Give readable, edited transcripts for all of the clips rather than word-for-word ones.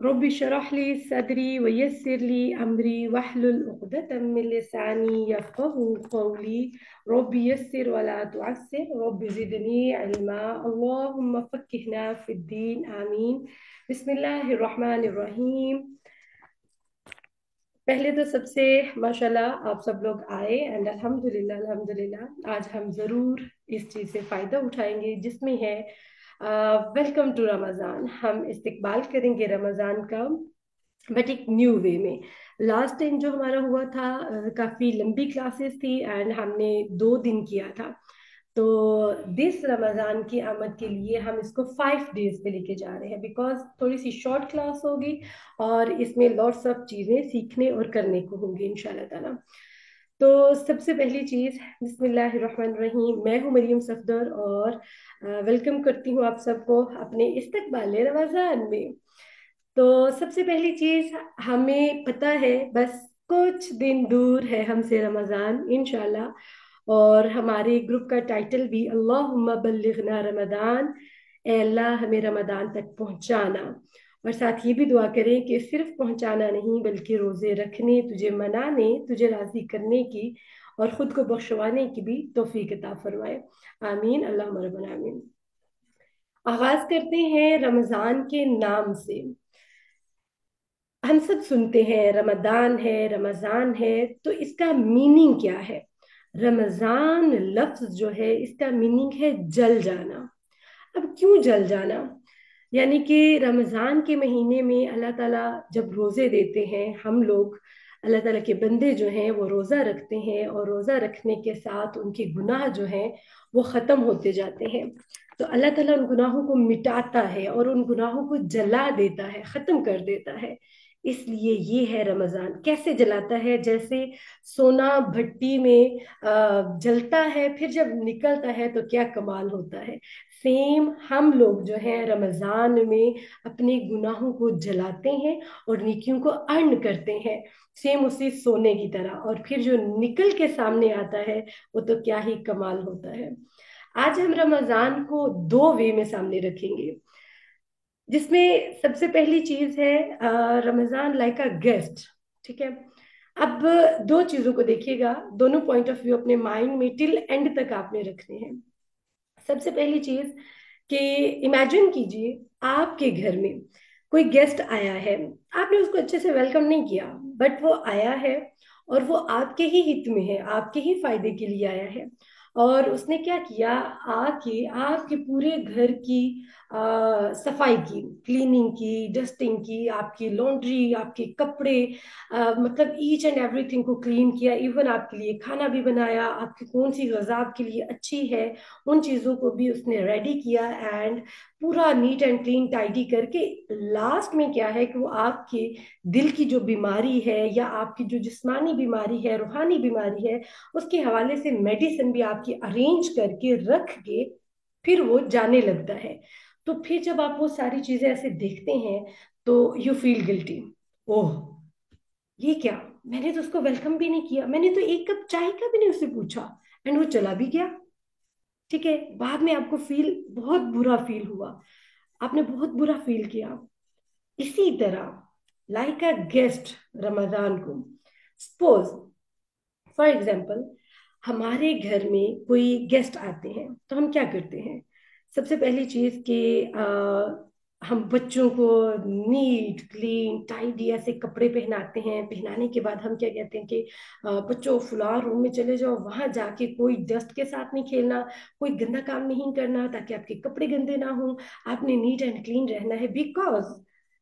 رب اشرح لي صدري ويسر لي أمري واحلل عقدة من لساني يفقه قولي. رب يسر ولا تعسر، رب زدني علما، اللهم فقهنا في الدين، آمين. بسم الله الرحمن الرحیم. پہلے تو سب سے ماشاءاللہ آپ سب لوگ آئے اینڈ الحمدللہ الحمدللہ آج ہم ضرور اس چیز سے فائدہ اٹھائیں گے جس میں ہے ویلکم ٹو رمضان. ہم استقبال کریں گے رمضان کا بٹ ایک نیو وے میں. لاسٹ ٹائم جو ہمارا ہوا تھا کافی لمبی کلاسز تھی اینڈ ہم نے 2 دن کیا تھا. تو دس رمضان کی آمد کے لیے ہم اس کو 5 ڈیز پہ لے کے جا رہے ہیں بیکاز تھوڑی سی شارٹ کلاس ہوگی اور اس میں لاٹس آف چیزیں سیکھنے اور کرنے کو ہوں گی ان شاء اللہ تعالیٰ. تو سب سے پہلی چیز بسم اللہ الرحمن الرحیم. میں ہوں مریم صفدر اور ویلکم کرتی ہوں آپ سب کو اپنے استقبال رمضان میں. تو سب سے پہلی چیز ہمیں پتہ ہے بس کچھ دن دور ہے ہم سے رمضان انشاءاللہ. اور ہمارے گروپ کا ٹائٹل بھی اللہم بلغنا رمضان، اے اللہ ہمیں رمضان تک پہنچانا. اور ساتھ یہ بھی دعا کریں کہ صرف پہنچانا نہیں بلکہ روزے رکھنے، تجھے منانے، تجھے راضی کرنے کی اور خود کو بخشوانے کی بھی توفیق عطا فرمائے. آمین اللہم رب العالمین. آغاز کرتے ہیں رمضان کے نام سے. ہم سب سنتے ہیں رمضان ہے رمضان ہے، تو اس کا میننگ کیا ہے؟ رمضان لفظ جو ہے اس کا میننگ ہے جل جانا. اب کیوں جل جانا؟ یعنی کہ رمضان کے مہینے میں اللہ تعالیٰ جب روزے دیتے ہیں، ہم لوگ اللہ تعالیٰ کے بندے جو ہیں وہ روزہ رکھتے ہیں اور روزہ رکھنے کے ساتھ ان کے گناہ جو ہیں وہ ختم ہوتے جاتے ہیں. تو اللہ تعالیٰ ان گناہوں کو مٹاتا ہے اور ان گناہوں کو جلا دیتا ہے، ختم کر دیتا ہے. اس لیے یہ ہے رمضان. کیسے جلاتا ہے؟ جیسے سونا بھٹی میں جلتا ہے پھر جب نکلتا ہے تو کیا کمال ہوتا ہے. سیم ہم لوگ جو ہیں رمضان میں اپنے گناہوں کو جلاتے ہیں اور نیکیوں کو ارن کرتے ہیں، سیم اسی سونے کی طرح. اور پھر جو نکل کے سامنے آتا ہے وہ تو کیا ہی کمال ہوتا ہے. آج ہم رمضان کو 2 وے میں سامنے رکھیں گے جس میں سب سے پہلی چیز ہے رمضان لائک اے گیسٹ. ٹھیک ہے. اب 2 چیزوں کو دیکھیے گا، دونوں پوائنٹ آف ویو اپنے مائنڈ میں ٹل اینڈ تک آپ نے رکھنے ہیں. سب سے پہلی چیز کہ امیجن کیجئے آپ کے گھر میں کوئی گیسٹ آیا ہے. آپ نے اس کو اچھے سے ویلکم نہیں کیا بٹ وہ آیا ہے اور وہ آپ کے ہی ہت میں ہے، آپ کے ہی فائدے کے لیے آیا ہے. اور اس نے کیا کیا؟ آ کے آپ کے پورے گھر کی صفائی کی، کلیننگ کی، ڈسٹنگ کی، آپ کی لانڈری، آپ کے کپڑے، مطلب ایچ اینڈ ایوری تھنگ کو کلین کیا. ایون آپ کے لیے کھانا بھی بنایا، آپ کی کون سی غذا آپ کے لیے اچھی ہے ان چیزوں کو بھی اس نے ریڈی کیا اینڈ پورا نیٹ اینڈ کلین ٹائڈی کر کے لاسٹ میں کیا ہے کہ وہ آپ کے دل کی جو بیماری ہے یا آپ کی جو جسمانی بیماری ہے، روحانی بیماری ہے، اس کے حوالے سے میڈیسن بھی آپ کی ارینج کر کے رکھ کے پھر وہ جانے لگتا ہے. تو پھر جب آپ وہ ساری چیزیں ایسے دیکھتے ہیں تو یو فیل گلٹی. اوہ یہ کیا، میں نے تو اس کو ویلکم بھی نہیں کیا، میں نے تو ایک کپ چائے کا بھی نہیں اس سے پوچھا اینڈ وہ چلا بھی گیا. ٹھیک ہے. بعد میں آپ کو بہت برا فیل ہوا، آپ نے بہت برا فیل کیا. اسی طرح لائک اے گیسٹ رمضان کو سپوز فار ایگزامپل ہمارے گھر میں کوئی گیسٹ آتے ہیں تو ہم کیا کرتے ہیں؟ سب سے پہلی چیز کہ ہم بچوں کو نیٹ کلین ٹائڈی ایسے کپڑے پہناتے ہیں. پہنانے کے بعد ہم کیا کہتے ہیں کہ بچوں فلاں روم میں چلے جاؤ، وہاں جا کے کوئی ڈسٹ کے ساتھ نہیں کھیلنا، کوئی گندا کام نہیں کرنا تاکہ آپ کے کپڑے گندے نہ ہوں. آپ نے نیٹ اینڈ کلین رہنا ہے بیکاز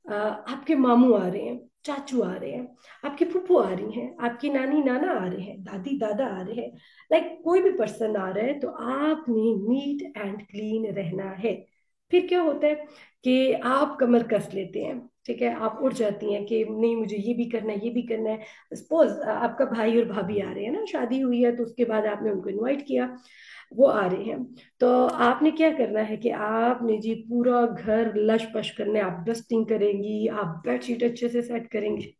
آپ کے ماموں آ رہے ہیں، چاچو آ رہے ہیں، آپ کی پھپھو آ رہی ہیں، آپ کی نانی نانا آ رہے ہیں، دادی دادا آ رہے ہیں، لائک کوئی بھی پرسن آ رہا ہے تو آپ نے نیٹ اینڈ کلین رہنا ہے. پھر کیا ہوتا ہے کہ آپ کمر کس لیتے ہیں. ٹھیک ہے. آپ اٹھ جاتی ہیں کہ نہیں مجھے یہ بھی کرنا ہے یہ بھی کرنا ہے. سپوز آپ کا بھائی اور بھابھی آ رہے ہیں نا، شادی ہوئی ہے تو اس کے بعد آپ نے ان کو انوائٹ کیا، وہ آ رہے ہیں تو آپ نے کیا کرنا ہے کہ آپ نے جی پورا گھر لش پش کرنا ہے. آپ ڈسٹنگ کریں گی، آپ بیڈ شیٹ اچھے سے سیٹ کریں گی،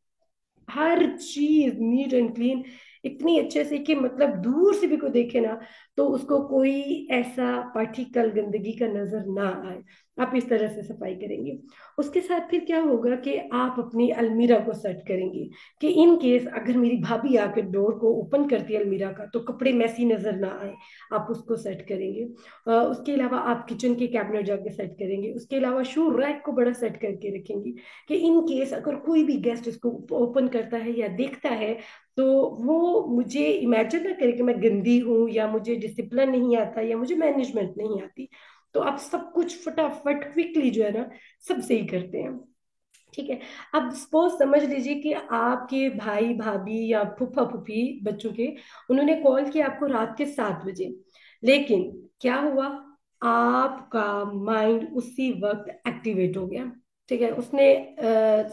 ہر چیز نیٹ اینڈ کلین. इतनी अच्छे से कि मतलब दूर से भी कोई देखे ना तो उसको कोई ऐसा पार्टिकल गंदगी का नजर ना आए। आप इस तरह से सफाई करेंगे। उसके साथ फिर क्या होगा कि आप अपनी अलमीरा को सेट करेंगे कि इन केस अगर मेरी भाभी आकर डोर को ओपन करती है अलमीरा का तो कपड़े मैसी नजर ना आए, आप उसको सेट करेंगे। उसके अलावा आप किचन के कैबिनेट जाके सेट करेंगे। उसके अलावा शू रैक को बड़ा सेट करके रखेंगे कि इन केस अगर कोई भी गेस्ट इसको ओपन करता है या देखता है तो वो मुझे इमेजिन ना करे कि मैं गंदी हूँ या मुझे डिसिप्लिन नहीं आता या मुझे मैनेजमेंट नहीं आती। तो आप सब कुछ फटाफट क्विकली जो है ना सब सही करते हैं। ठीक है। अब सपोज समझ लीजिए कि आपके भाई भाभी या फूफा फूफी बच्चों के उन्होंने कॉल किया आपको रात के 7 बजे, लेकिन क्या हुआ, आपका माइंड उसी वक्त एक्टिवेट हो गया। ठीक है, उसने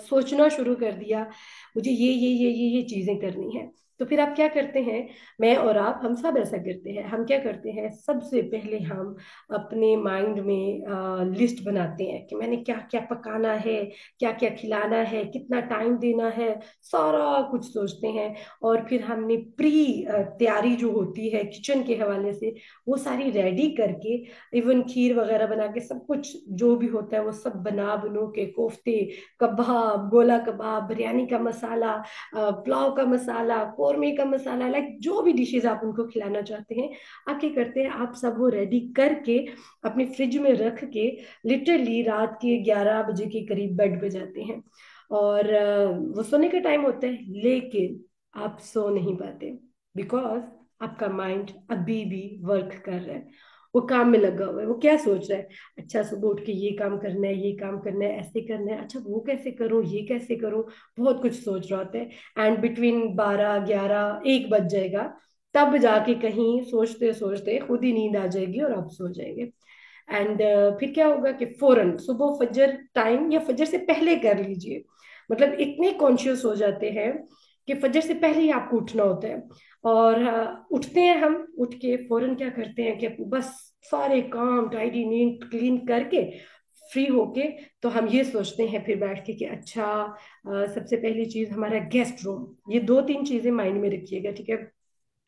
सोचना शुरू कर दिया मुझे ये चीजें करनी है। तो फिर आप क्या करते हैं, मैं और आप हम सब ऐसा करते हैं। हम क्या करते हैं, सबसे पहले हम अपने माइंड में लिस्ट बनाते हैं कि मैंने क्या क्या पकाना है, क्या क्या खिलाना है, कितना टाइम देना है, सारा कुछ सोचते हैं। और फिर हमने प्री तैयारी जो होती है किचन के हवाले से वो सारी रेडी करके, इवन खीर वगैरह बना के सब कुछ जो भी होता है वो सब बना बनू के कोफ्ते, कबाब, गोला कबाब, बिरयानी का मसाला, पुलाव का मसाला, कौरमे का मसाला, लाइक जो भी डिशेज आप उनको खिलाना चाहते हैं, आप क्या करते हैं, आप सब वो रेडी करके अपने फ्रिज में रख के लिटरली रात के 11 बजे के करीब बेड पे जाते हैं। और वो सोने का टाइम होता है लेकिन आप सो नहीं पाते बिकॉज आपका माइंड अभी भी वर्क कर रहा है, वो काम में लगा हुआ है। वो क्या सोच रहा है, अच्छा सुबह उठ के ये काम करना है, ये काम करना है, ऐसे करना है, अच्छा वो कैसे करूँ, ये कैसे करूँ, बहुत कुछ सोच रहा होता है। एंड बिटवीन 12, 11, 1 बज जाएगा, तब जाके कहीं सोचते सोचते खुद ही नींद आ जाएगी और आप सो जाएंगे। एंड फिर क्या होगा कि फौरन सुबह फजर टाइम या फजर से पहले कर लीजिए। मतलब इतने कॉन्शियस हो जाते हैं कि फजर से पहले ही आपको उठना होता है। और उठते हैं, हम उठ के फौरन क्या करते हैं कि बस सारे काम टाइडी नीट क्लीन करके फ्री होके तो हम ये सोचते हैं फिर बैठ के कि अच्छा सबसे पहली चीज हमारा गेस्ट रूम, ये 2-3 चीजें माइंड में रखिएगा। ठीक है,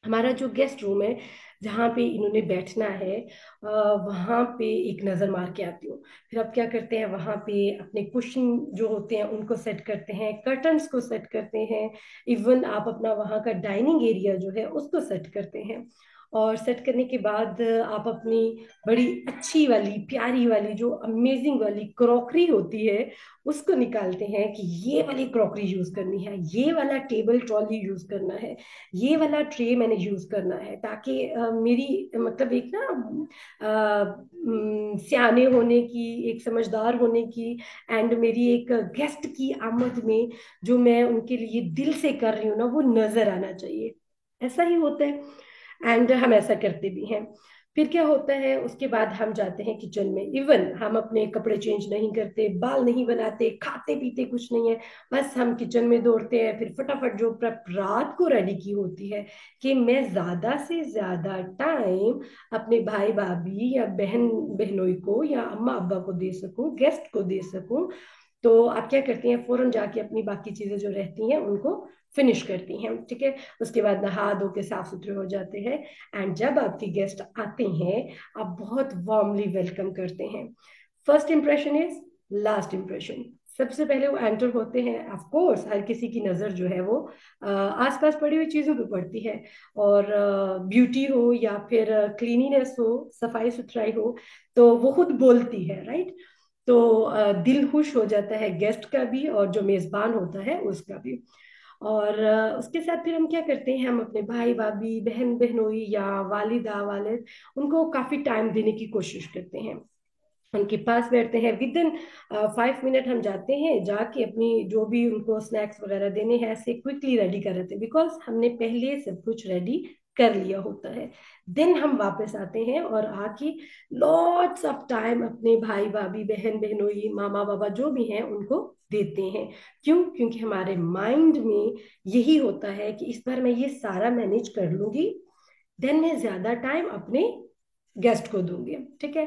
हमारा जो गेस्ट रूम है जहाँ पे इन्होंने बैठना है वहाँ पे एक नज़र मार के आती हूँ। फिर आप क्या करते हैं, वहाँ पे अपने कुशन जो होते हैं उनको सेट करते हैं, कर्टन्स को सेट करते हैं, इवन आप अपना वहाँ का डाइनिंग एरिया जो है उसको सेट करते हैं। और सेट करने के बाद आप अपनी बड़ी अच्छी वाली प्यारी वाली जो अमेजिंग वाली क्रॉकरी होती है उसको निकालते हैं कि ये वाली क्रॉकरी यूज करनी है, ये वाला टेबल ट्रॉली यूज करना है, ये वाला ट्रे मैंने यूज करना है, ताकि मेरी मतलब एक ना सियाने होने की, एक समझदार होने की, एंड मेरी एक गेस्ट की आमद में जो मैं उनके लिए दिल से कर रही हूँ ना वो नजर आना चाहिए। ऐसा ही होता है एंड हम ऐसा करते भी हैं। फिर क्या होता है, उसके बाद हम जाते हैं किचन में, इवन हम अपने कपड़े चेंज नहीं करते, बाल नहीं बनाते, खाते पीते कुछ नहीं है, बस हम किचन में दौड़ते हैं। फिर फटाफट जो प्रेप रात को रेडी की होती है कि मैं ज्यादा से ज्यादा टाइम अपने भाई भाभी या बहन बहनोई को या अम्मा अब्बा को दे सकूं, गेस्ट को दे सकूं। तो आप क्या करती हैं, फौरन जाके अपनी बाकी चीजें जो रहती हैं उनको फिनिश करती हैं। ठीक है, उसके बाद नहा धो के साफ सुथरे हो जाते हैं। एंड जब आपके गेस्ट आते हैं आप बहुत वार्मली वेलकम करते हैं। First impression is last impression. सबसे पहले वो एंटर होते हैं, ऑफ कोर्स हर किसी की नज़र जो है वो आसपास पड़ी हुई चीज़ों पे पड़ती है। और ब्यूटी हो या फिर क्लीनिनेस हो, सफाई सुथराई हो, तो वो खुद बोलती है, राइट। तो दिल खुश हो जाता है गेस्ट का भी और जो मेजबान होता है उसका भी। और उसके साथ फिर हम क्या करते हैं, हम अपने भाई भाभी बहन बहनोई या वालिदा वालिद उनको काफी टाइम देने की कोशिश करते हैं। उनके पास बैठते हैं, विद इन 5 मिनट हम जाते हैं, जाके अपनी जो भी उनको स्नैक्स वगैरह देने हैं ऐसे क्विकली रेडी कर देते हैं बिकॉज हमने पहले सब कुछ रेडी कर लिया होता है। देन हम वापस आते हैं और आके लॉट्स ऑफ टाइम अपने भाई भाभी बहन बहनोई मामा बाबा जो भी हैं उनको देते हैं। क्यों, क्योंकि हमारे माइंड में यही होता है कि इस बार मैं ये सारा मैनेज कर लूंगी, देन मैं ज्यादा टाइम अपने गेस्ट को दूंगी। ठीक है,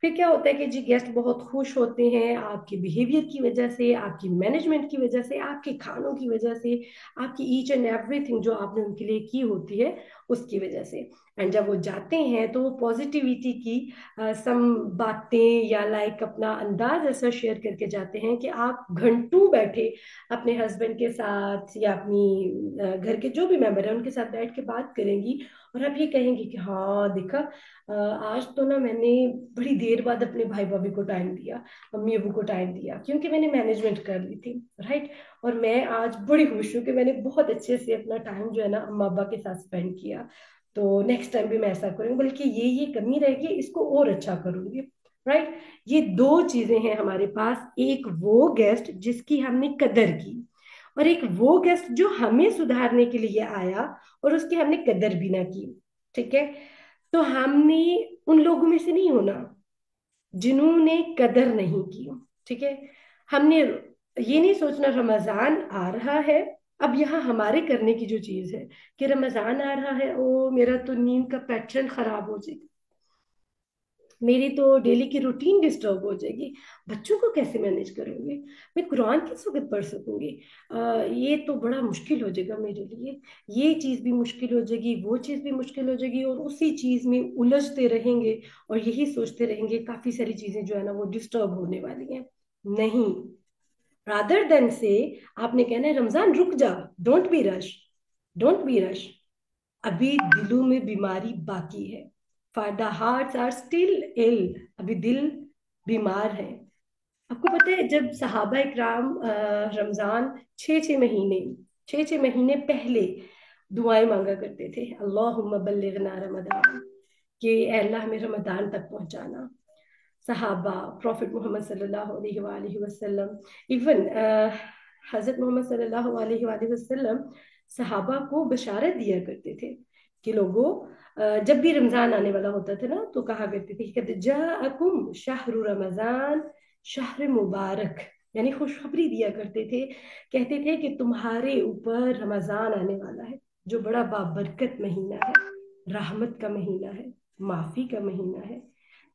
फिर क्या होता है कि जी गेस्ट बहुत खुश होते हैं आपके बिहेवियर की वजह से, आपकी मैनेजमेंट की वजह से, आपके खानों की वजह से, आपकी ईच एंड एवरीथिंग जो आपने उनके लिए की होती है उसकी वजह से। एंड जब वो जाते हैं तो वो पॉजिटिविटी की सम बातें या लाइक अपना अंदाज ऐसा शेयर करके जाते हैं कि आप घंटों बैठे अपने हस्बैंड के साथ या अपनी घर के जो भी मेंबर है उनके साथ बैठ के बात करेंगी, और आप ये कहेंगी कि हाँ देखा, आज तो ना मैंने बड़ी देर बाद अपने भाई भाभी को टाइम दिया, मम्मी अबू को टाइम दिया, क्योंकि मैंने मैनेजमेंट कर ली थी, राइट। और मैं आज बड़ी खुश हूँ कि मैंने बहुत अच्छे से अपना टाइम जो है ना अम्मा अब्बा के साथ स्पेंड किया। तो नेक्स्ट टाइम भी मैं ऐसा करूँगी, बल्कि ये कमी रह गई इसको और अच्छा करूंगी, राइट। ये दो चीजें हैं हमारे पास, एक वो गेस्ट जिसकी हमने कदर की, और एक वो गेस्ट जो हमें सुधारने के लिए आया और उसकी हमने कदर भी ना की। ठीक है। तो हमने उन लोगों में से नहीं होना जिन्होंने कदर नहीं की। ठीक है। हमने ये नहीं सोचना रमजान आ रहा है, अब यहाँ हमारे करने की जो चीज है कि रमजान आ रहा है, ओ मेरा तो नींद का पैटर्न खराब हो जाएगा, मेरी तो डेली की रूटीन डिस्टर्ब हो जाएगी, बच्चों को कैसे मैनेज करूंगी, मैं कुरान किस वक्त पढ़ सकूंगी, ये तो बड़ा मुश्किल हो जाएगा मेरे लिए, ये चीज़ भी मुश्किल हो जाएगी, वो चीज़ भी मुश्किल हो जाएगी, और उसी चीज़ में उलझते रहेंगे और यही सोचते रहेंगे, काफ़ी सारी चीज़ें जो है ना वो डिस्टर्ब होने वाली हैं। नहीं, रादर देन से आपने कहना है रमजान रुक जा, don't be rush, don't be rush, अभी दिलों में बीमारी बाकी है, for the hearts are still ill, अभी दिल बीमार है। आपको पता है जब सहाबा इकराम रमजान 6 6 महीने, 6 6 महीने पहले दुआएं मांगा करते थे, अल्लाहुम्मा बल्लिगना रमदान, कि "ए अल्लाह हमें रमदान तक पहुंचाना"। सहाबा, प्रॉफिट मोहम्मद सल्लल्लाहु अलैहि वसल्लम, इवन हजरत मोहम्मद सल्लल्लाहु अलैहि वसल्लम सहाबा को बशारत दिया करते थे कि लोगों, जब भी रमजान आने वाला होता था ना तो कहा करते थे कि जाअकुम शहरु रमजान शहर मुबारक, यानी खुशखबरी दिया करते थे, कहते थे कि तुम्हारे ऊपर रमजान आने वाला है जो बड़ा बाबरकत महीना है, रहमत का महीना है, माफी का महीना है,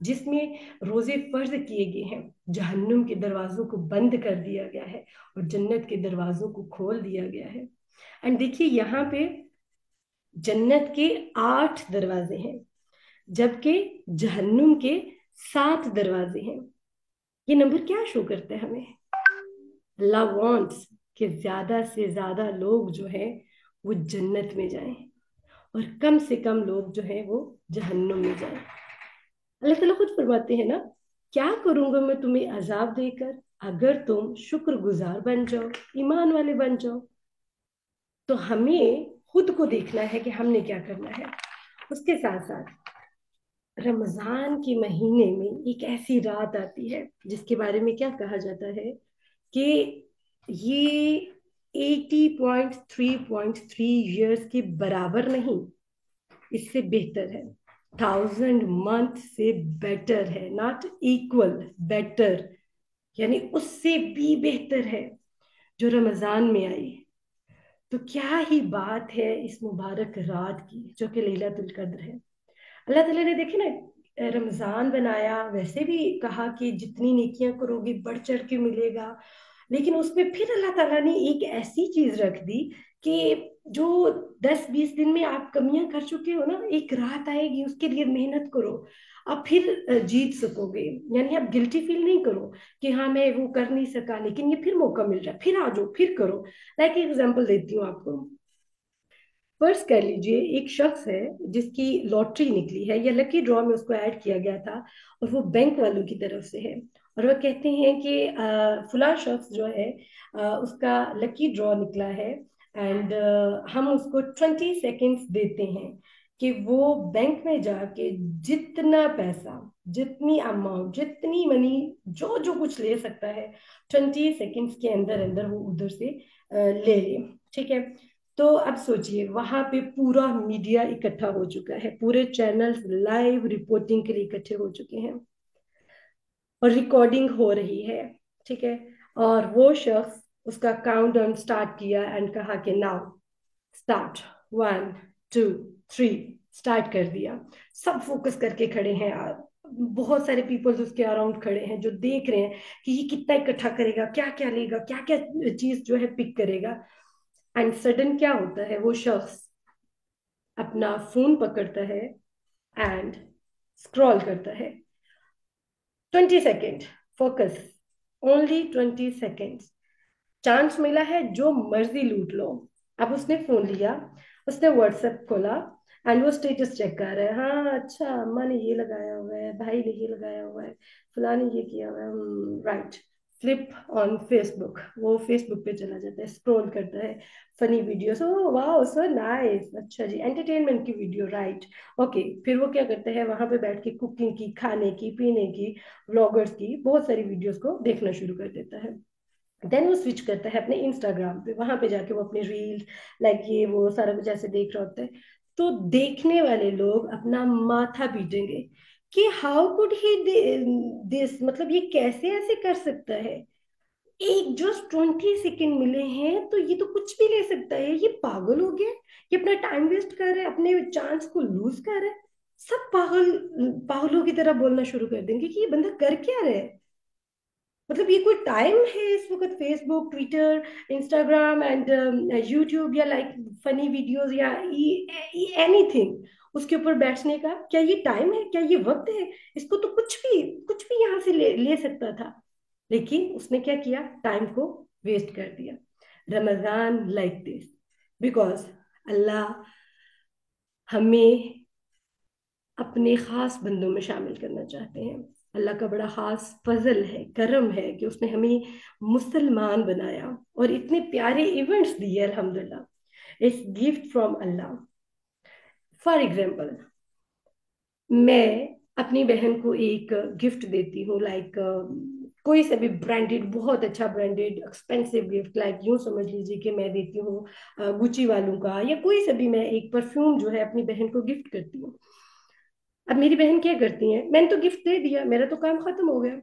जिसमें रोजे फर्ज किए गए हैं, जहन्नुम के दरवाजों को बंद कर दिया गया है और जन्नत के दरवाजों को खोल दिया गया है। एंड देखिए यहाँ पे जन्नत के 8 दरवाजे हैं, जबकि जहन्नुम के 7 दरवाजे हैं। ये नंबर क्या शो करता है हमें? अल्लाह वांट्स कि ज्यादा से ज्यादा लोग जो है वो जन्नत में जाएं और कम से कम लोग जो है वो जहन्नुम में जाएं। अल्लाह ताला खुद फरमाते हैं ना, क्या करूंगा मैं तुम्हें अजाब देकर अगर तुम शुक्रगुजार बन जाओ, ईमान वाले बन जाओ। तो हमें खुद को देखना है कि हमने क्या करना है। उसके साथ साथ रमजान के महीने में एक ऐसी रात आती है जिसके बारे में क्या कहा जाता है कि ये 80.3.3 ईयर्स के बराबर नहीं, इससे बेहतर है, 1000 मंथ से बेटर है, नॉट इक्वल, बेटर, यानी उससे भी बेहतर है जो रमजान में आई। तो क्या ही बात है इस मुबारक रात की जो कि लैलतुल कद्र है। अल्लाह ताला ने देखे ना रमजान बनाया, वैसे भी कहा कि जितनी नेकियां करोगे बढ़ चढ़ के मिलेगा, लेकिन उसमें फिर अल्लाह ताला ने एक ऐसी चीज रख दी कि जो 10 20 दिन में आप कमियां कर चुके हो ना, एक रात आएगी उसके लिए मेहनत करो, आप फिर जीत सकोगे। यानी आप गिल्टी फील नहीं करो कि हाँ मैं वो कर नहीं सका, लेकिन ये फिर मौका मिल रहा है, फिर आ जाओ, फिर करो। लाइक एग्जाम्पल देती हूँ आपको, फर्ज कर लीजिए एक शख्स है जिसकी लॉटरी निकली है या लकी ड्रॉ में उसको ऐड किया गया था, और वो बैंक वालों की तरफ से है, और वह कहते हैं कि फला शख्स जो है उसका लकी ड्रॉ निकला है, एंड हम उसको 20 सेकेंड्स देते हैं कि वो बैंक में जाके जितना पैसा, जितनी अमाउंट, जितनी मनी, जो जो कुछ ले सकता है 20 सेकेंड्स के अंदर अंदर वो उधर से ले ले। ठीक है। तो अब सोचिए वहां पे पूरा मीडिया इकट्ठा हो चुका है, पूरे चैनल्स लाइव रिपोर्टिंग के लिए इकट्ठे हो चुके हैं और रिकॉर्डिंग हो रही है। ठीक है। और वो शख्स उसका काउंटडाउन स्टार्ट किया एंड कहा कि नाउ स्टार्ट, 1 2 3, स्टार्ट कर दिया। सब फोकस करके खड़े हैं, बहुत सारे पीपल्स उसके अराउंड खड़े हैं जो देख रहे हैं कि ये कितना इकट्ठा करेगा, क्या क्या लेगा, क्या क्या चीज जो है पिक करेगा। एंड सडन क्या होता है, वो शख्स अपना फोन पकड़ता है एंड स्क्रॉल करता है। 20 second focus, only 20 second. Chance मिला है, जो मर्जी लूट लो। अब उसने फोन लिया, उसने व्हाट्सएप खोला एंड वो स्टेटस चेक कर रहा है। हाँ अच्छा, अम्मा ने ये लगाया हुआ है, भाई ने ये लगाया हुआ है, फलां ने ये किया हुआ है, राइट। फ्लिप ऑन फेसबुक, वो फेसबुक पे चला जाता है, स्क्रॉल करता है। फनी वीडियोस, ओ वाह सो नाइस, अच्छा जी, एंटरटेनमेंट की वीडियो, राइट। ओके, फिर वो क्या करता है, वहां पे बैठ के कुकिंग की, खाने की, पीने की, व्लॉगर्स की बहुत सारी वीडियोस को देखना शुरू कर देता है। देन वो स्विच करता है अपने इंस्टाग्राम पे, वहां पे जाके वो अपने रील्स, लाइक ये वो सारा कुछ ऐसे देख रहा होता है। तो देखने वाले लोग अपना माथा पीटेंगे कि हाउ कुड ही दिस, मतलब ये कैसे ऐसे कर सकता है। एक जस्ट 20 सेकेंड मिले हैं तो ये तो कुछ भी ले सकता है, ये पागल हो गया, ये अपना टाइम वेस्ट कर रहा है, अपने चांस को लूज कर रहा है। सब पागलों की तरह बोलना शुरू कर देंगे कि ये बंदा कर क्या रहा है। मतलब ये कोई टाइम है इस वक्त Facebook, Twitter, Instagram and YouTube या लाइक फनी वीडियोस या एनीथिंग उसके ऊपर बैठने का? क्या ये टाइम है, क्या ये वक्त है? इसको तो कुछ भी यहाँ से ले सकता था। लेकिन उसने क्या किया, टाइम को वेस्ट कर दिया। रमजान लाइक दिस, बिकॉज अल्लाह हमें अपने खास बंदों में शामिल करना चाहते हैं। अल्लाह का बड़ा खास फजल है, करम है कि उसने हमें मुसलमान बनाया और इतने प्यारे इवेंट्स दिए अल्हम्दुलिल्लाह। It's gift from Allah. For example, मैं अपनी बहन को एक गिफ्ट देती हूँ, लाइक कोई सा भी ब्रांडेड, बहुत अच्छा ब्रांडेड एक्सपेंसिव गिफ्ट, लाइक यूं समझ लीजिए कि मैं देती हूँ गुची वालों का, या कोई सा भी मैं एक परफ्यूम जो है अपनी बहन को गिफ्ट करती हूँ। अब मेरी बहन क्या करती है, मैंने तो गिफ्ट दे दिया, मेरा तो काम खत्म हो गया।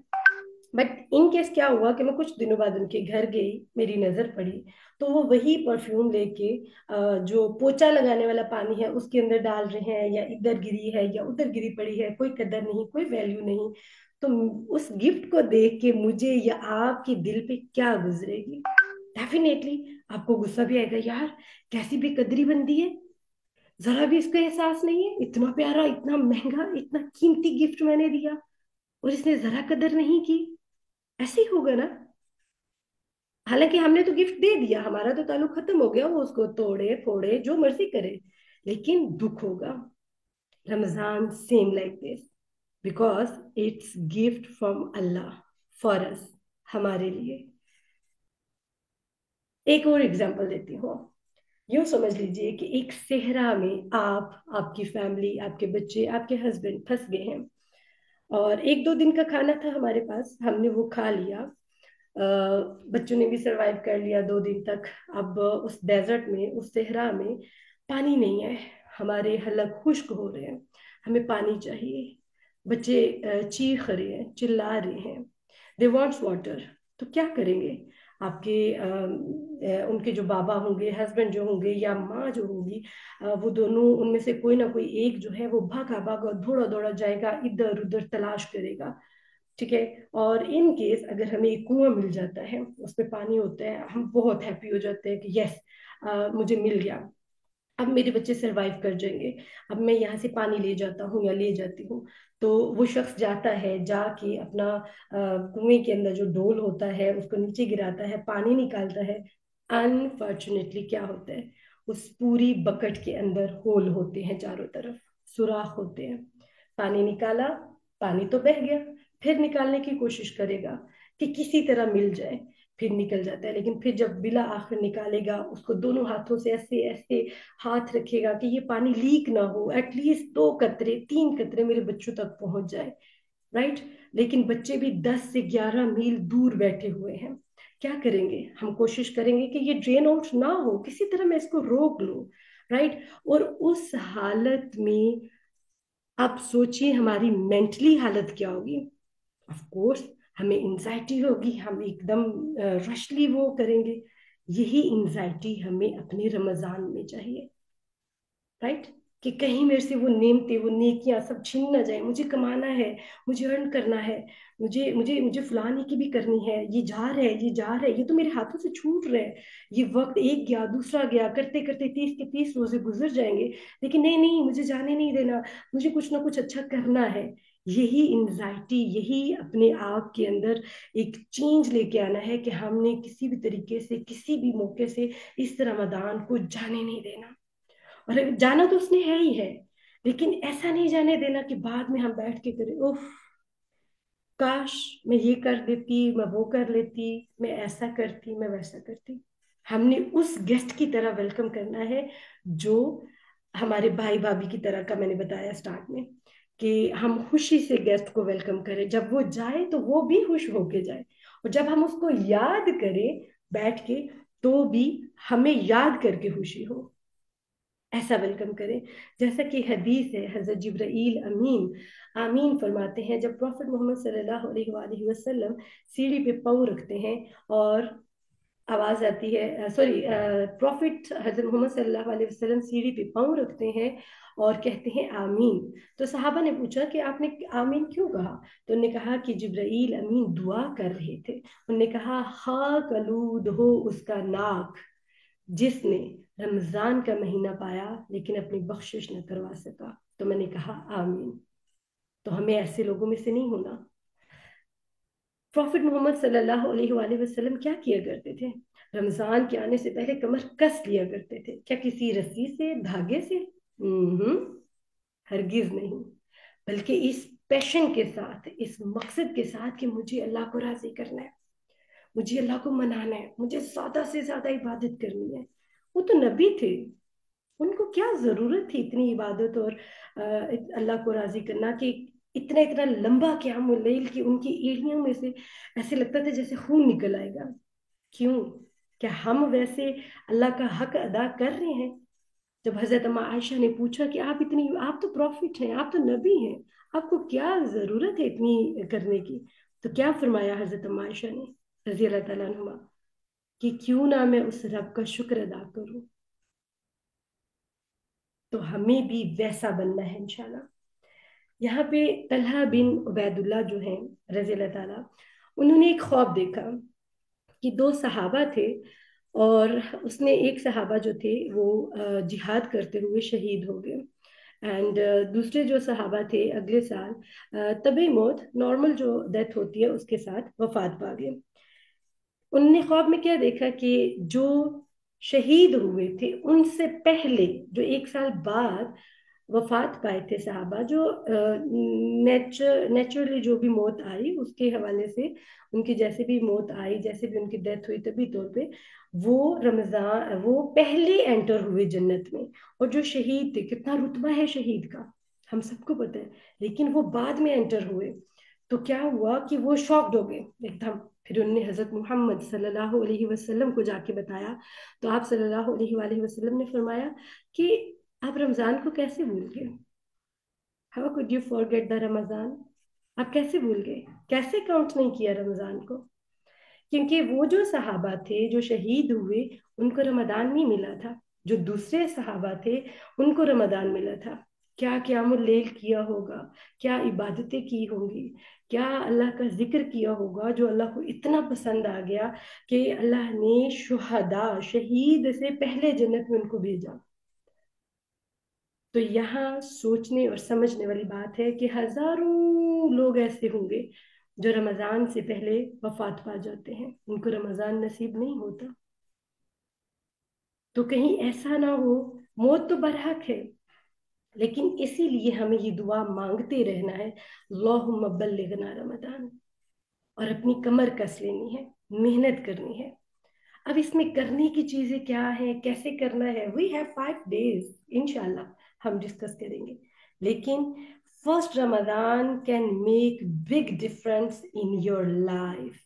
बट इन केस क्या हुआ कि मैं कुछ दिनों बाद उनके घर गई, मेरी नजर पड़ी, तो वो वही परफ्यूम लेके जो पोछा लगाने वाला पानी है उसके अंदर डाल रहे हैं, या इधर गिरी है या उधर गिरी पड़ी है, कोई कदर नहीं, कोई वैल्यू नहीं। तो उस गिफ्ट को देख के मुझे या आपके दिल पे क्या गुजरेगी? डेफिनेटली आपको गुस्सा भी आएगा, यार कैसी बेकदरी बंदी है, जरा भी इसको एहसास नहीं है, इतना प्यारा, इतना महंगा, इतना कीमती गिफ्ट मैंने दिया और इसने जरा कदर नहीं की। ऐसे ही होगा ना? हालांकि हमने तो गिफ्ट दे दिया, हमारा तो ताल्लुक खत्म हो गया, वो उसको तोड़े फोड़े जो मर्जी करे, लेकिन दुख होगा। Ramzan same like this, because it's gift from Allah for us, हमारे लिए। एक और एग्जांपल देती हूँ। यूं समझ लीजिए कि एक सेहरा में आप, आपकी फैमिली, आपके बच्चे, आपके हस्बैंड फंस गए हैं, और 1-2 दिन का खाना था हमारे पास, हमने वो खा लिया। बच्चों ने भी सरवाइव कर लिया 2 दिन तक। अब उस डेजर्ट में, उस सहरा में पानी नहीं है, हमारे हलक खुश्क हो रहे हैं, हमें पानी चाहिए। बच्चे चीख रहे हैं, चिल्ला रहे हैं, दे वांट्स वाटर। तो क्या करेंगे? आपके उनके जो बाबा होंगे, हस्बैंड जो होंगे, या माँ जो होगी, वो दोनों उनमें से कोई ना कोई एक जो है वो भागा भागा दौड़ा दौड़ा जाएगा, इधर उधर तलाश करेगा। ठीक है। और इन केस अगर हमें एक कुआं मिल जाता है, उसमें पानी होता है, हम बहुत हैप्पी हो जाते हैं कि यस, मुझे मिल गया, अब मेरे बच्चे सरवाइव कर जाएंगे, अब मैं यहाँ से पानी ले जाता हूँ या ले जाती हूँ। तो वो शख्स जाता है, जाके अपना कुएं के अंदर जो डोल होता है उसको नीचे गिराता है, पानी निकालता है। अनफॉर्चुनेटली क्या होता है, उस पूरी बकेट के अंदर होल होते हैं, चारों तरफ सुराख होते हैं। पानी निकाला, पानी तो बह गया, फिर निकालने की कोशिश करेगा कि किसी तरह मिल जाए, फिर निकल जाता है। लेकिन फिर जब बिला आखिर निकालेगा, उसको दोनों हाथों से ऐसे ऐसे हाथ रखेगा कि ये पानी लीक ना हो, एटलीस्ट 2 कतरे 3 कतरे मेरे बच्चों तक पहुंच जाए, राइट। लेकिन बच्चे भी 10 से 11 मील दूर बैठे हुए हैं। क्या करेंगे? हम कोशिश करेंगे कि ये ड्रेन आउट ना हो, किसी तरह मैं इसको रोक लूं, राइट। और उस हालत में आप सोचिए हमारी मेंटली हालत क्या होगी। ऑफ कोर्स हमें एंजाइटी होगी, हम एकदम रशली वो करेंगे। यही एंजाइटी हमें अपने रमजान में चाहिए, राइट। कि कहीं मेरे से वो नेमतें, वो नेकियां सब छीन ना जाए। मुझे कमाना है, मुझे अर्न करना है, मुझे मुझे मुझे फलाने की भी करनी है। ये जा रहा है, ये जा रहा है, ये तो मेरे हाथों से छूट रहा है। ये वक्त एक गया, दूसरा गया, करते करते 30 के 30 रोजे गुजर जाएंगे, लेकिन नहीं नहीं, मुझे जाने नहीं देना, मुझे कुछ ना कुछ अच्छा करना है। यही एंजाइटी, यही अपने आप के अंदर एक चेंज लेके आना है कि हमने किसी भी तरीके से, किसी भी मौके से इस रमदान को जाने नहीं देना। और जाना तो उसने है ही है, लेकिन ऐसा नहीं जाने देना कि बाद में हम बैठ के करें उफ, काश मैं ये कर देती, मैं वो कर लेती, मैं ऐसा करती, मैं वैसा करती। हमने उस गेस्ट की तरह वेलकम करना है, जो हमारे भाई भाभी की तरह का मैंने बताया स्टार्ट में, कि हम खुशी से गेस्ट को वेलकम करें। जब वो जाए तो वो भी खुश होके जाए, और जब हम उसको याद करें बैठ के, तो भी हमें याद करके खुशी हो, ऐसा वेलकम करें। जैसा कि हदीस है, हजरत जिब्राइल अमीन आमीन फरमाते हैं जब प्रॉफिट मोहम्मद सल्लल्लाहु अलैहि वसल्लम सीढ़ी पे पाँव रखते हैं, और आवाज आती है, सॉरी, प्रॉफिट हजरत मोहम्मद सल्लल्लाहु अलैहि वसल्लम सीढ़ी पे पाँव रखते हैं और कहते हैं आमीन। तो सहाबा ने पूछा कि आपने आमीन क्यों कहा? तो उन्होंने कहा कि जिब्राइल अमीन दुआ कर रहे थे। उन्होंने कहा, हा कलूद हो उसका नाक, जिसने रमजान का महीना पाया लेकिन अपनी बख्शिश न करवा सका। तो मैंने कहा आमीन। तो हमें ऐसे लोगों में से नहीं होना। प्रॉफिट मोहम्मद सल्लल्लाहु अलैहि वसल्लम क्या किया करते थे? रमजान के आने से पहले कमर कस लिया करते थे। क्या किसी रस्सी से, धागे से? हम्म, हरगिज नहीं। बल्कि इस पैशन के साथ, इस मकसद के साथ कि मुझे अल्लाह को राजी करना है, मुझे अल्लाह को मनाना है, मुझे ज्यादा से ज्यादा इबादत करनी है। वो तो नबी थे, उनको क्या जरूरत थी इतनी इबादत और अल्लाह को राजी करना, कि इतना इतना लंबा क़याम लैल की उनकी एड़ियों में से ऐसे लगता था जैसे खून निकल आएगा। क्यों? क्या हम वैसे अल्लाह का हक अदा कर रहे हैं? जब हजरत अम्मा आयशा ने पूछा कि आप तो प्रॉफिट हैं, आप तो नबी हैं, आपको क्या जरूरत है इतनी करने की? तो क्या फरमाया हजरत अम्मा आयशा ने रजी अल्लाह तआला अन्हुमा, कि क्यों ना मैं उस रब का शुक्र अदा करूं। तो हमें भी वैसा बनना है इंशाल्लाह। यहाँ पे तलहा बिन उबैदुल्लाह जो हैं रजी अल्लाह ताला, उन्होंने एक ख्वाब देखा कि दो सहाबा थे, और उसने एक सहाबा जो थे वो जिहाद करते हुए शहीद हो गए। एंड दूसरे जो सहाबा थे अगले साल तबी मौत, नॉर्मल जो डेथ होती है उसके साथ वफात पा गए। उनने ख्वाब में क्या देखा कि जो शहीद हुए थे उनसे पहले, जो एक साल बाद वफात पाए थे सहाबा, जो नेचुरली जो भी मौत आई उसके हवाले से, उनकी जैसे भी मौत आई, जैसे भी उनकी डेथ हुई, तभी तौर पे वो रमजान, वो पहले एंटर हुए जन्नत में। और जो शहीद थे, कितना रुतबा है शहीद का, हम सबको पता है, लेकिन वो बाद में एंटर हुए। तो क्या हुआ कि वो शॉक्ड हो गए एकदम। फिर उन्होंने हजरत मोहम्मद सल्लल्लाहु अलैहि वसल्लम को जाके बताया। तो आप सल्लल्लाहु अलैहि वसल्लम ने फरमाया कि आप रमजान को कैसे भूल गए? How could you forget the Ramzan? आप कैसे भूल गए? कैसे काउंट नहीं किया रमजान को? क्योंकि वो जो सहाबा थे जो शहीद हुए, उनको रमदान नहीं मिला था। जो दूसरे सहाबा थे उनको रमदान मिला था। क्या क़यामुल लैल किया होगा, क्या इबादतें की होंगी, क्या अल्लाह का जिक्र किया होगा, जो अल्लाह को इतना पसंद आ गया कि अल्लाह ने शुहदा, शहीद से पहले जन्नत में उनको भेजा। तो यहाँ सोचने और समझने वाली बात है कि हजारों लोग ऐसे होंगे जो रमजान से पहले वफात पा जाते हैं, उनको रमजान नसीब नहीं होता। तो कहीं ऐसा ना हो, मौत तो बरहक है, लेकिन इसीलिए हमें ये दुआ मांगते रहना है, अल्लाहुम्मा बल्लिगना रमजान। और अपनी कमर कस लेनी है, मेहनत करनी है। अब इसमें करने की चीजें क्या है, कैसे करना है, वी हैव 5 डेज, इंशाल्लाह हम डिस्कस करेंगे। लेकिन first Ramzan can make big difference in your life.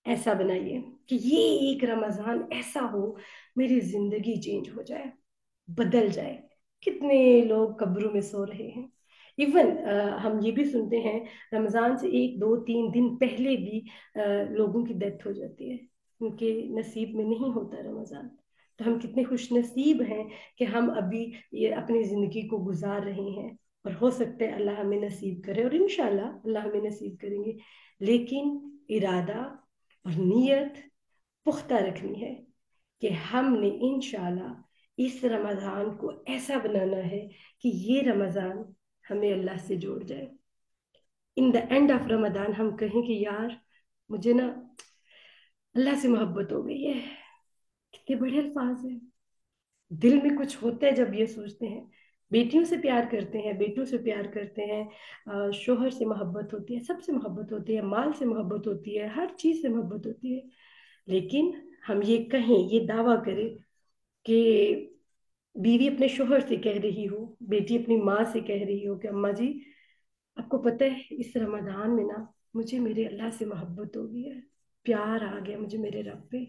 ऐसा बनाइए कि ये एक रमजान ऐसा हो, मेरी जिंदगी चेंज हो जाए, बदल जाए। कितने लोग कब्रों में सो रहे हैं। इवन हम ये भी सुनते हैं, रमजान से 1 2 3 दिन पहले भी लोगों की डेथ हो जाती है, उनके नसीब में नहीं होता रमजान। تو ہم کتنے خوش نصیب ہیں کہ ہم ابھی یہ اپنی زندگی کو گزار رہے ہیں، اور ہو سکتا ہے اللہ ہمیں نصیب کرے، اور انشاءاللہ اللہ ہمیں نصیب کریں گے، لیکن ارادہ اور نیت پختہ رکھنی ہے کہ ہم نے انشاءاللہ اس رمضان کو ایسا بنانا ہے کہ یہ رمضان ہمیں اللہ سے جوڑ جائے۔ ان دا اینڈ آف رمضان ہم کہیں کہ یار مجھے نا اللہ سے محبت ہو گئی ہے۔ کتنے بڑے الفاظ ہیں، دل میں کچھ ہوتا ہے جب یہ سوچتے ہیں۔ بیٹیوں سے پیار کرتے ہیں، بیٹوں سے پیار کرتے ہیں، شوہر سے محبت ہوتی ہے، سب سے محبت ہوتی ہے، مال سے محبت ہوتی ہے، ہر چیز سے محبت ہوتی ہے، لیکن ہم یہ کہیں، یہ دعویٰ کریں کہ بیوی اپنے شوہر سے کہہ رہی ہو، بیٹی اپنی ماں سے کہہ رہی ہو کہ اماں جی آپ کو پتہ ہے اس رمضان میں نا مجھے میرے اللہ سے محبت ہو گئی ہے، پیار آ گیا مجھے میرے رب پہ،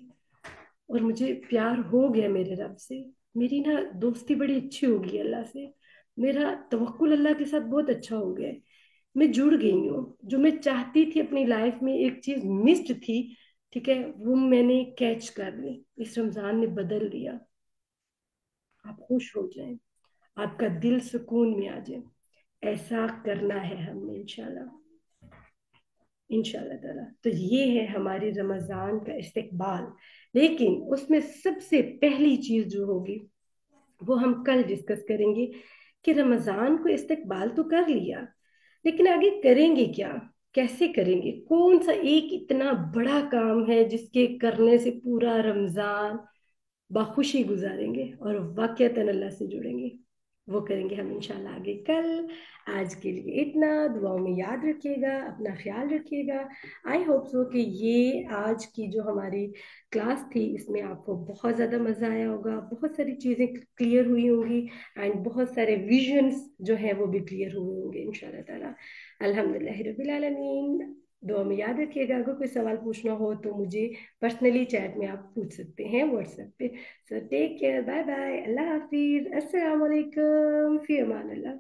اور مجھے پیار ہو گیا میرے رب سے، میری نا دوستی بڑی اچھی ہو گئی اللہ سے، میرا توکل اللہ کے ساتھ بہت اچھا ہو گیا ہے، میں جڑ گئی ہوں، جو میں چاہتی تھی اپنی لائف میں ایک چیز مسڈ تھی، ٹھیک ہے، وہ میں نے کیچ کر لی، اس رمضان نے بدل دیا۔ آپ خوش ہو جائیں، آپ کا دل سکون میں آ جائے، ایسا کرنا ہے ہم نے انشاءاللہ، انشاءاللہ تعالیٰ۔ تو یہ ہے ہماری رمضان کا استقبال، لیکن اس میں سب سے پہلی چیز جو ہوگی وہ ہم کل ڈسکس کریں گے کہ رمضان کو استقبال تو کر لیا، لیکن آگے کریں گے کیا، کیسے کریں گے، کون سا ایک اتنا بڑا کام ہے جس کے کرنے سے پورا رمضان بخوشی گزاریں گے اور واقعتاً اللہ سے جڑیں گے، وہ کریں گے ہم انشاءاللہ آگے کل۔ آج کے لیے اتنا، دعاؤں میں یاد رکھیے گا، اپنا خیال رکھیے گا۔ آئی ہوپ سو کہ یہ آج کی جو ہماری کلاس تھی اس میں آپ کو بہت زیادہ مزہ آیا ہوگا، بہت ساری چیزیں کلیئر ہوئی ہوں گی، اینڈ بہت سارے ویژنس جو ہیں وہ بھی کلیئر ہوئے ہوں گے انشاءاللہ تعالیٰ۔ الحمدللہ رب العالمین۔ دعا میں یاد رکھیے گا، اگر کوئی سوال پوچھنا ہو تو مجھے پرسنلی چیٹ میں آپ پوچھ سکتے ہیں واٹس ایپ پہ۔ سو ٹیک کیئر، بائے بائے، اللہ حافظ، السلام علیکم، فی امان اللہ۔